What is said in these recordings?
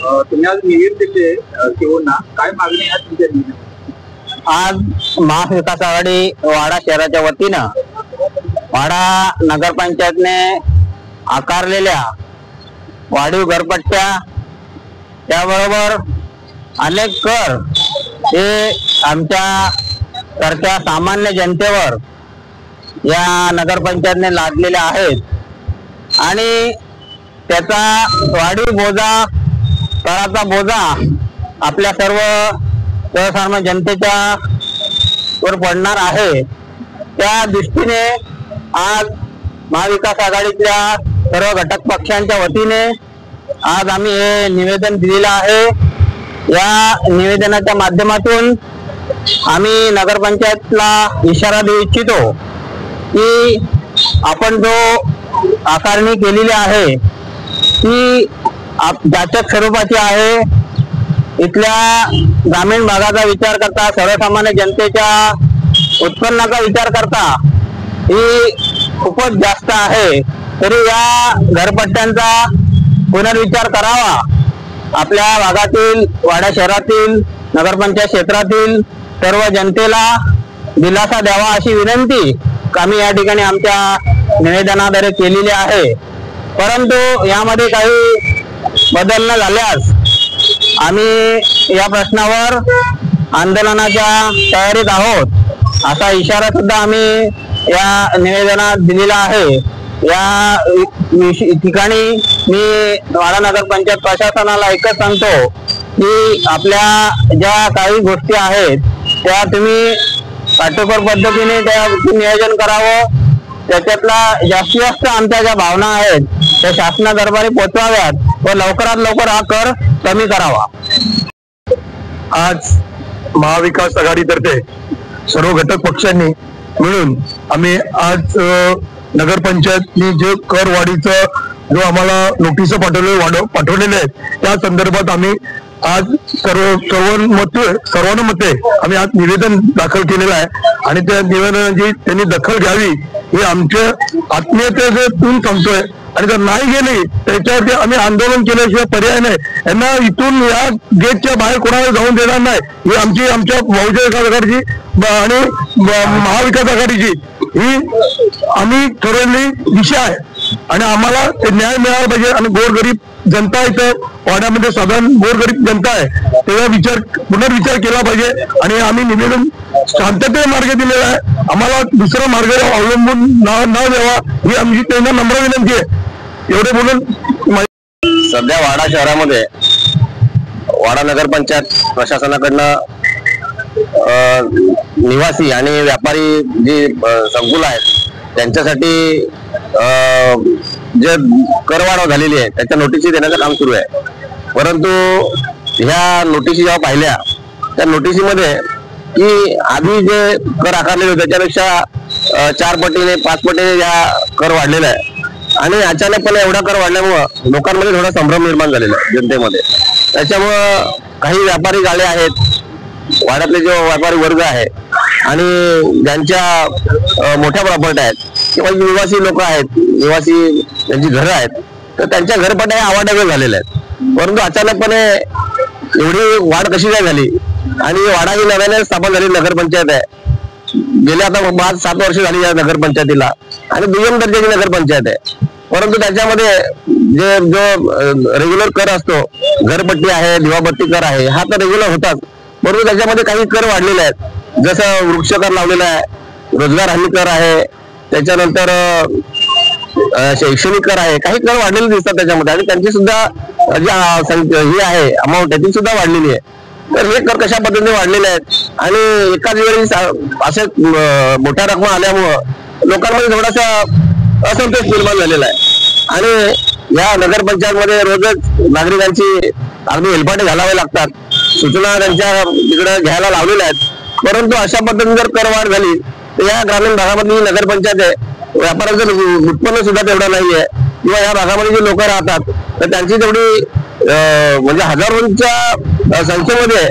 तुम्ही आज निवेदन दिले किंवा काय मागणी आहे तुमच्या निवेदनात? आज महाविकास आघाडी वाडा शहराच्या वतीनं वाडा नगरपंचायतने आकारलेल्या वाढीव घरपट्ट्या त्याबरोबर अनेक कर हे आमच्या सारख्या सामान्य जनतेवर या नगरपंचायतने लादलेले आहेत आणि त्याचा वाढीव बोजा कराचा बोजा आपल्या सर्व सर्वसामान्य जनतेच्या वर पडणार आहे। त्या दृष्टीने आज महाविकास आघाडीच्या सर्व घटक पक्षांच्या वतीने आज आम्ही हे निवेदन दिलेलं आहे। या निवेदनाच्या माध्यमातून आम्ही नगरपंचायतला इशारा देऊ इच्छितो की आपण जो आकारणी केलेली आहे ती जाचक स्वरूपाची आहे। इथल्या ग्रामीण भागाचा विचार करता सर्वसामान्य जनतेच्या उत्पन्नाचा विचार करता ही खूपच जास्त आहे। तरी या घरपट्ट्यांचा पुनर्विचार करावा। आपल्या भागातील वाडा शहरातील नगरपंचायत क्षेत्रातील सर्व जनतेला दिलासा द्यावा अशी विनंती आम्ही या ठिकाणी आमच्या निवेदनाद्वारे केलेली आहे। परंतु यामध्ये काही बदल न झाल्यास आम्ही या प्रश्नावर आंदोलनाच्या तयारीत आहोत असा इशारा सुद्धा आम्ही या निवेदनात दिलेला आहे। या ठिकाणी मी वाडा नगरपंचायत प्रशासनाला एकच सांगतो की आपल्या ज्या काही गोष्टी आहेत त्या तुम्ही काटेकोर पद्धतीने त्या नियोजन करावं। त्याच्यातला जास्तीत जास्त आमच्या ज्या भावना आहेत त्या शासना दरबारी पोहोचवाव्यात व लवकरात लवकर हा कर कमी करावा। आज महाविकास आघाडीतर्फे सर्व घटक पक्षांनी मिळून आम्ही आज नगरपंचायतनी जे कर वाढीचं जो आम्हाला नोटीस पाठवलेले आहेत त्या संदर्भात आम्ही आज सर्वानुमते आम्ही आज निवेदन दाखल केलेलं आहे आणि त्या निवेदनाची त्यांनी दखल घ्यावी हे आमच्या आत्मीयतेतून सांगतोय। आणि जर नाही गेली त्याच्यावरती आम्ही आंदोलन केल्याशिवाय पर्याय नाही। यांना इथून या गेटच्या बाहेर कोणाला जाऊन देणार नाही ही आमच्या बहुजन आघाडीची आणि महाविकास आघाडीची ही आम्ही ठरवलेली दिशा आहे आणि आम्हाला ते न्याय मिळाला पाहिजे। आणि गोरगरीब जनता इथं वाड्यामध्ये साधारण गोरगरीब जनता आहे तेव्हा पुनर्विचार केला पाहिजे आणि आम्ही निवेदन शांततेचा मार्ग दिलेला आहे। आम्हाला दुसरा मार्ग अवलंबून न द्यावा ही आमची त्यांना नम्र विनंती आहे। एवढे बोलून सध्या वाडा शहरामध्ये वाडा नगरपंचायत प्रशासनाकडनं निवासी आणि व्यापारी जी संकुल आहेत त्यांच्यासाठी जे करवाढ झालेली आहे त्याच्या नोटीसी देण्याचं काम सुरू आहे। परंतु ह्या नोटीसी जेव्हा पाहिल्या त्या नोटीसीमध्ये की आधी जे कर आकारलेले होते त्याच्यापेक्षा 4 पटीने 5 पटीने या कर वाढलेला आहे आणि अचानकपणे एवढा कर वाढल्यामुळं लोकांमध्ये थोडा संभ्रम निर्माण झालेला आहे जनतेमध्ये। त्याच्यामुळं काही व्यापारी गाळे आहेत वाड्यातले जो व्यापारी वर्ग आहे आणि ज्यांच्या मोठ्या प्रॉपर्टी आहेत किंवा निवासी लोक आहेत निवासी त्यांची घरं आहेत तर त्यांच्या घरपट्ट्या आवाडावे झालेल्या आहेत। परंतु अचानकपणे एवढी वाढ कशी काय झाली आणि वाडा ही नव्याने स्थापन झाली नगरपंचायत आहे। गेल्या आता 5-7 वर्ष झाली या नगरपंचायतीला आणि दुय्यम दर्जाची नगरपंचायत आहे। परंतु त्याच्यामध्ये जो रेग्युलर कर असतो घरपट्टी आहे दिवाबत्ती कर आहे हा तर रेग्युलर होताच। परंतु त्याच्यामध्ये काही कर वाढलेले आहेत जसं वृक्ष कर लावलेला आहे रोजगार हमी कर आहे त्याच्यानंतर शैक्षणिक कर आहे काही कर वाढलेले दिसतात त्याच्यामध्ये आणि त्यांची सुद्धा जी ही आहे अमाऊंट त्याची सुद्धा वाढलेली आहे। तर हे कर कशा पद्धतीने वाढलेले आहेत आणि एकाच वेळी असे मोठ्या रकमा आल्यामुळं लोकांमध्ये थोडासा असंतोष निर्माण झालेला आहे आणि या नगरपंचायतमध्ये रोजच नागरिकांची अगदी हेलपाटे घालावे लागतात सूचना त्यांच्या तिकडे घ्यायला लावलेल्या आहेत। परंतु अशा पद्धतीने जर करवाढ झाली तर या ग्रामीण भागामधली नगरपंचायत आहे व्यापाऱ्यांचं उत्पन्न सुद्धा तेवढं नाहीये किंवा या भागामध्ये जे लोक राहतात तर त्यांची तेवढी म्हणजे हजारोंच्या संख्येमध्ये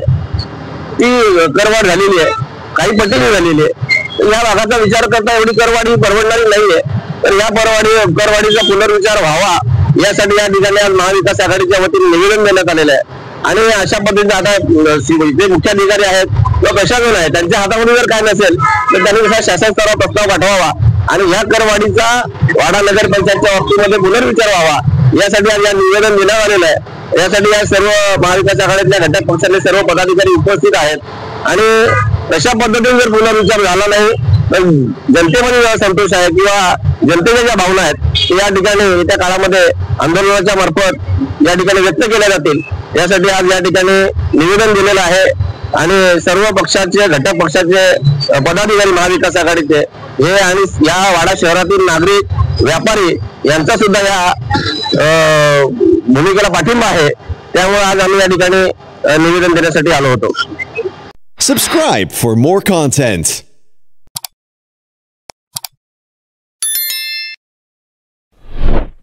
ती करवाढ झालेली आहे काही पटीने झालेली आहे। या भागाचा विचार करता एवढी करवाढ ही परवडणारी नाहीये तर या करवाढीचा पुनर्विचार व्हावा यासाठी या ठिकाणी आज महाविकास आघाडीच्या वतीने निवेदन देण्यात आलेलं आहे. आणि अशा पद्धतीने आता जे मुख्याधिकारी आहेत किंवा प्रशासन आहे त्यांच्या हातामध्ये जर काय नसेल तर त्यांनी कसा शासन स्तरावर प्रस्ताव पाठवावा आणि ह्या करवाढीचा वाडा नगर पंचायतच्या बाबतीमध्ये पुनर्विचार व्हावा यासाठी आज या निवेदन देण्यात आलेलं आहे. यासाठी या सर्व महाविकास आघाडीतल्या घटक पक्षातले सर्व पदाधिकारी उपस्थित आहेत आणि अशा पद्धतीने जर पुनर्विचार झाला नाही तर जनतेमध्ये जो संतोष आहे किंवा जनतेच्या ज्या भावना आहेत या ठिकाणी येत्या काळामध्ये आंदोलनाच्या मार्फत या ठिकाणी व्यक्त केल्या जातील. यासाठी आज या ठिकाणी निवेदन दिलेलं आहे आणि सर्व पक्षाचे घटक पक्षाचे पदाधिकारी महाविकास आघाडीचे हे आणि या वाडा शहरातील नागरिक व्यापारी यांचा सुद्धा या भूमिकेला पाठिंबा आहे. त्यामुळे आज आम्ही या ठिकाणी निवेदन देण्यासाठी आलो होतो. Subscribe for more content.